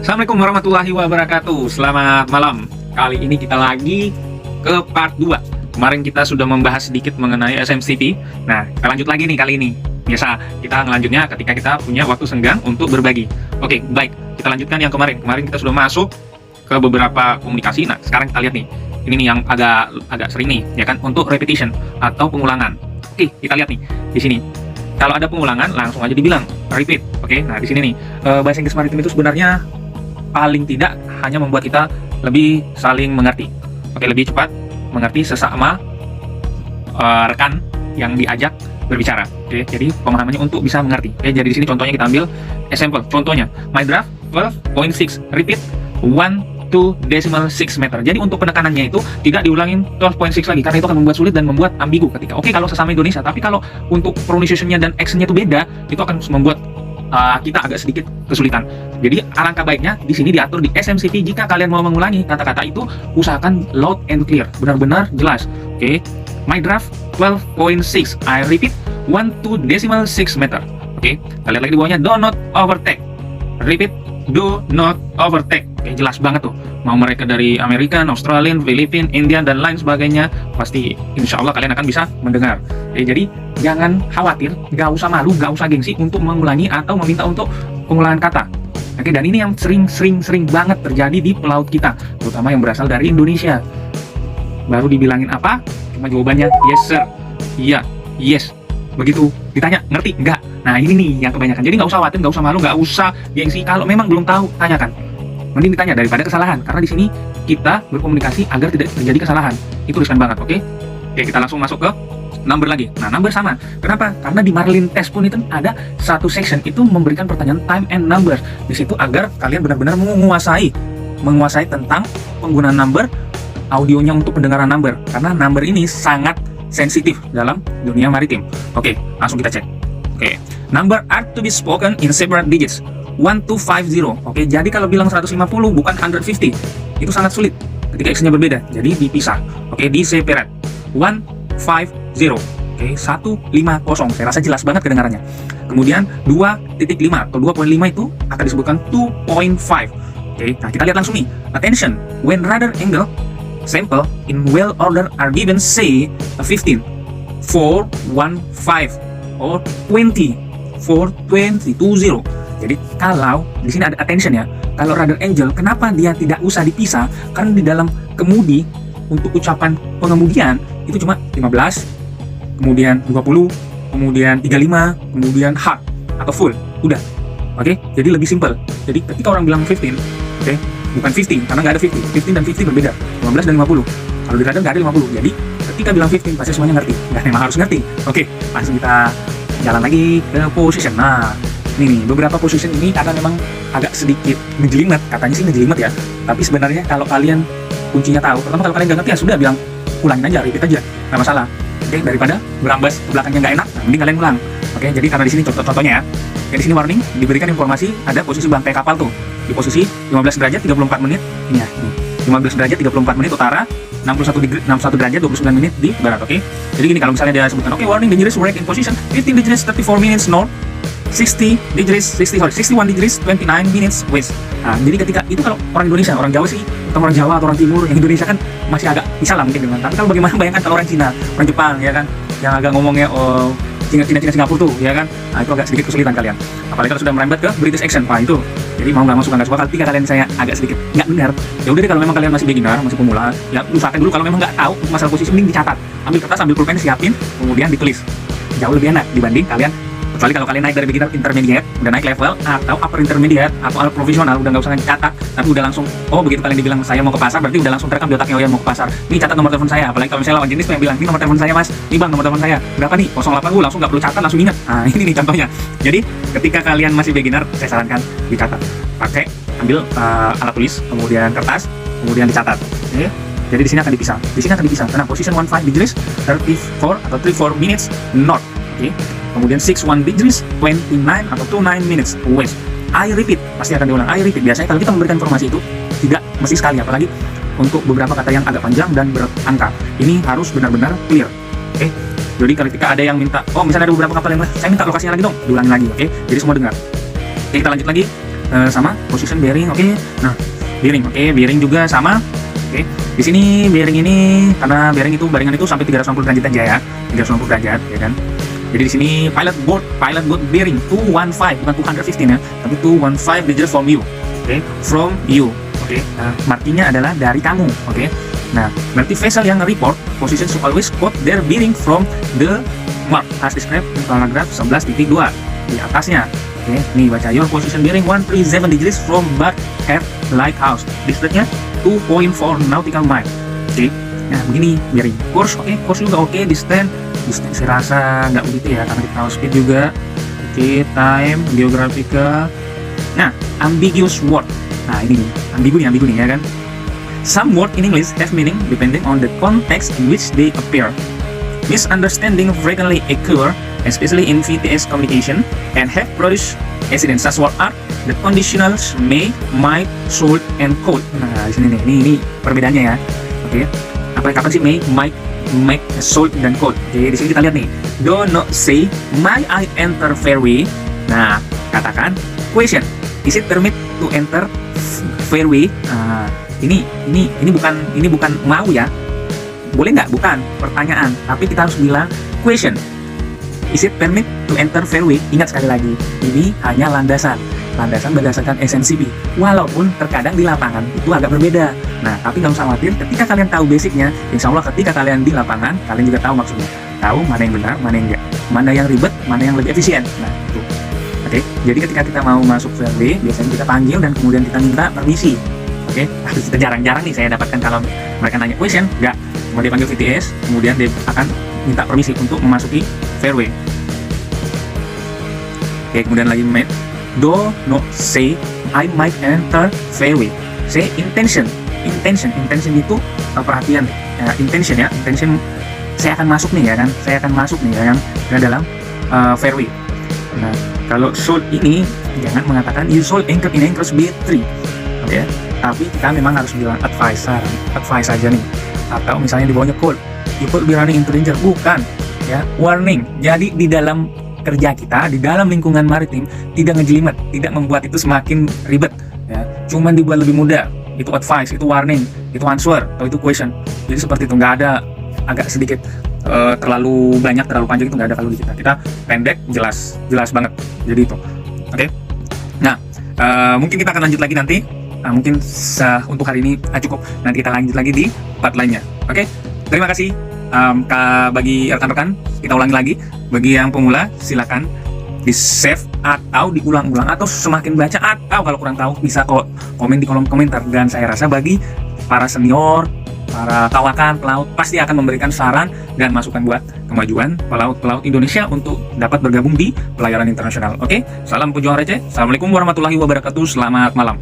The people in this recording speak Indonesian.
Assalamualaikum warahmatullahi wabarakatuh. Selamat malam. Kali ini kita lagi ke part 2. Kemarin kita sudah membahas sedikit mengenai SMCP. Nah, kita lanjut lagi nih kali ini. Biasa kita ngelanjutnya ketika kita punya waktu senggang untuk berbagi. Oke, baik. Kita lanjutkan yang kemarin. Kemarin kita sudah masuk ke beberapa komunikasi. Nah, sekarang kita lihat nih. Ini nih yang agak sering nih, ya kan, untuk repetition atau pengulangan. Oke, kita lihat nih di sini. Kalau ada pengulangan, langsung aja dibilang repeat. Oke, nah di sini nih bahasa Inggris maritim itu sebenarnya paling tidak hanya membuat kita lebih saling mengerti. Oke, lebih cepat mengerti sesama rekan yang diajak berbicara. Oke, jadi pemahamannya untuk bisa mengerti. Oke, jadi di sini contohnya kita ambil example. Contohnya, my draft 12.6 repeat 1/2.6 meter. Jadi untuk penekanannya itu tidak diulangin 12.6 lagi karena itu akan membuat sulit dan membuat ambigu ketika kalau sesama Indonesia, tapi kalau untuk pronunciation-nya dan action-nya itu beda, itu akan membuat kita agak sedikit kesulitan. Jadi alangkah baiknya di sini diatur di SMCP, jika kalian mau mengulangi kata-kata itu usahakan loud and clear, benar-benar jelas. Oke, my draft 12.6, I repeat 1/2.6 meter. Oke, kita lihat lagi di bawahnya, do not overtake. Repeat, do not overtake. Oke, jelas banget tuh. Mau mereka dari American, Australian, Filipina, India, dan lain sebagainya, pasti insya Allah kalian akan bisa mendengar. Oke, jadi jangan khawatir, gak usah malu, gak usah gengsi untuk mengulangi atau meminta untuk pengulangan kata. Oke, dan ini yang sering banget terjadi di pelaut kita, terutama yang berasal dari Indonesia. Baru dibilangin apa, cuma jawabannya yes sir, iya, yes. Begitu ditanya, ngerti? Enggak. Nah ini nih yang kebanyakan. Jadi nggak usah khawatir, nggak usah malu, nggak usah gengsi. Kalau memang belum tahu, tanyakan. Mending ditanya daripada kesalahan. Karena di sini kita berkomunikasi agar tidak terjadi kesalahan. Itu riskan banget, oke? Oke, kita langsung masuk ke number lagi. Nah, number sama. Kenapa? Karena di Marlin Test pun itu ada satu section itu memberikan pertanyaan time and number. Di situ agar kalian benar-benar menguasai tentang penggunaan number, audionya untuk pendengaran number. Karena number ini sangat sensitif dalam dunia maritim. Oke, langsung kita cek. Oke, number are to be spoken in separate digits 1 to 50. Oke, jadi kalau bilang 150 bukan 150, itu sangat sulit ketika actionnya berbeda. Jadi dipisah. Oke, di separate 150. Oke, 150. Saya rasa jelas banget kedengarannya. Kemudian 2.5 atau 2.5 itu akan disebutkan 2.5. Oke, nah kita lihat langsung nih. Attention, when radar angle sample in well order are given, say 15, 4, 1, 5 or 20, 4, 20, 20. Jadi kalau di sini ada attention ya, kalau radar angel kenapa dia tidak usah dipisah? Karena di dalam kemudi untuk ucapan pengemudian itu cuma 15, kemudian 20, kemudian 35, kemudian hard atau full, udah. Oke, jadi lebih simple. Jadi ketika orang bilang 15, oke, bukan 15 karena nggak ada 50. 15 dan 50 berbeda. 15 dan 50. Kalau di radar nggak ada 50. Jadi ketika bilang 15 pasti semuanya ngerti. Nggak memang harus ngerti. Oke, langsung kita jalan lagi ke position. Nah, ini nih beberapa position ini karena memang agak sedikit ngejelimet. Katanya sih ngejelimet ya. Tapi sebenarnya kalau kalian kuncinya tahu, pertama kalau kalian nggak ngerti ya sudah bilang ulangin aja, repeat aja, nggak masalah. Oke, daripada berambas ke belakangnya nggak enak, nah, mending kalian ulang. Oke, jadi karena di sini contohnya ya. Di sini warning diberikan informasi ada posisi bangkai kapal tuh di posisi 15 derajat 34 menit ini ya, 15 derajat 34 menit utara, 61 derajat 29 menit di barat. Oke, jadi gini, kalau misalnya dia sebutkan warning dangerous wreck in position 15 degrees 34 minutes north, 61 degrees 29 minutes west. Nah, jadi ketika itu kalau orang Indonesia, orang Jawa sih, atau orang Jawa atau orang Timur, yang Indonesia kan masih agak bisa lah mungkin dengan. Tapi kalau bagaimana bayangkan kalau orang Cina, orang Jepang ya kan, yang agak ngomongnya Cina Singapura tuh ya kan, nah itu agak sedikit kesulitan kalian, apalagi kalau sudah merembet ke British accent. Nah itu jadi mau nggak suka ketika kalian saya agak sedikit nggak benar, ya udah deh, kalau memang kalian masih beginner, masih pemula, ya usahakan dulu. Kalau memang nggak tahu masalah posisi, mending dicatat, ambil kertas, ambil pulpen, siapin, kemudian ditulis. Jauh lebih enak dibanding kalian, kecuali kalau kalian naik dari beginner intermediate, udah naik level, atau upper intermediate atau profesional, udah nggak usah catat, tapi udah langsung, begitu kalian dibilang saya mau ke pasar, berarti udah langsung terekam di otaknya, ya mau ke pasar, nih catat nomor telepon saya. Apalagi kalau misalnya lawan jenis yang bilang, ini nomor telepon saya mas, nih bang nomor telepon saya berapa nih, 08, langsung nggak perlu catat, langsung ingat. Nah ini nih contohnya. Jadi ketika kalian masih beginner, saya sarankan dicatat, pakai ambil alat tulis, kemudian kertas, kemudian dicatat. Oke? Jadi di sini akan dipisah. Karena position 15 degrees 34 atau 34 minutes north. Oke. Kemudian 61 degrees 29 atau 29 minutes west. I repeat, pasti akan diulang. I repeat. Biasanya kalau kita memberikan informasi itu tidak mesti sekali, apalagi untuk beberapa kata yang agak panjang dan berangka. Ini harus benar-benar clear. Oke. Jadi ketika ada yang minta, misalnya ada beberapa kapal yang saya minta lokasinya lagi dong, diulangi lagi. Oke. Jadi semua dengar. Oke, kita lanjut lagi. sama position bearing. Oke. Nah, bearing juga sama. Oke. Di sini bearing ini, karena bearing itu baringan itu sampai 360 derajat aja ya, 360 derajat ya kan. Jadi di sini pilot board bearing 215, bukan 215 ya, tapi 215 degrees from you. Oke, from you. Oke, nah, markinya adalah dari kamu. Oke, nah berarti vessel yang report position should always quote their bearing from the mark as described in paragraph 11.2 di atasnya. Oke, nih baca your position bearing 137 degrees from Bar Head Lighthouse, distance-nya 2.4 nautical mile. Oke, nah begini bearing. Course, oke, course juga oke, distance saya rasa nggak begitu ya, karena kita tahu speed juga. Oke, time, geographical. Nah, ambiguous word. Nah ini nih, ambigu nih ya kan. Some word in English have meaning depending on the context in which they appear. Misunderstanding frequently occur, especially in VTS communication, and have produced accidents. Such words are the conditionals may, might, should, and could. Nah di sini nih, ini perbedaannya ya. Oke, kapan sih may, might, make, should, dan could. Oke, di sini kita lihat nih. Do not say, may I enter fairway? Nah, katakan question. Is it permit to enter fairway? Ini bukan mau ya. Boleh nggak? Bukan pertanyaan. Tapi kita harus bilang question. Is it permit to enter fairway? Ingat sekali lagi, ini hanya landasan berdasarkan SNCB. Walaupun terkadang di lapangan itu agak berbeda. Nah, tapi nggak usah khawatir. Ketika kalian tahu basicnya, insya Allah ketika kalian di lapangan, kalian juga tahu maksudnya. Tahu mana yang benar, mana yang enggak, mana yang ribet, mana yang lebih efisien. Nah, itu. Oke, jadi ketika kita mau masuk fairway, biasanya kita panggil dan kemudian kita minta permisi. Oke, kita jarang-jarang nih saya dapatkan kalau mereka nanya question, nggak mau dipanggil VTS, kemudian dia akan minta permisi untuk memasuki fairway. Oke, kemudian lagi do not say I might enter fairway. Say intention itu perhatian. Intention saya akan masuk nih ya kan, ke dalam fairway. Nah, kalau should ini jangan mengatakan you should anchor in anchors B3. Oke, tapi kita memang harus bilang advice aja nih. Atau misalnya di bawahnya could, you could be running into danger. Bukan, ya, warning. Jadi di dalam kerja kita, di dalam lingkungan maritim, tidak ngejelimet, tidak membuat itu semakin ribet ya. Cuman dibuat lebih mudah. Itu advice, itu warning, itu answer, atau itu question. Jadi seperti itu, nggak ada agak sedikit terlalu banyak, terlalu panjang, itu nggak ada kalau di kita pendek, jelas banget. Jadi itu oke. Nah, mungkin kita akan lanjut lagi nanti. Mungkin untuk hari ini cukup, nanti kita lanjut lagi di part lainnya. Oke, terima kasih. Bagi rekan-rekan, kita ulangi lagi. Bagi yang pemula, silakan di save atau diulang-ulang, atau semakin baca, atau kalau kurang tahu bisa kok komen di kolom komentar. Dan saya rasa bagi para senior, para kawakan pelaut pasti akan memberikan saran dan masukan buat kemajuan pelaut Indonesia untuk dapat bergabung di pelayaran internasional. Oke, salam pejuang receh. Assalamualaikum warahmatullahi wabarakatuh. Selamat malam.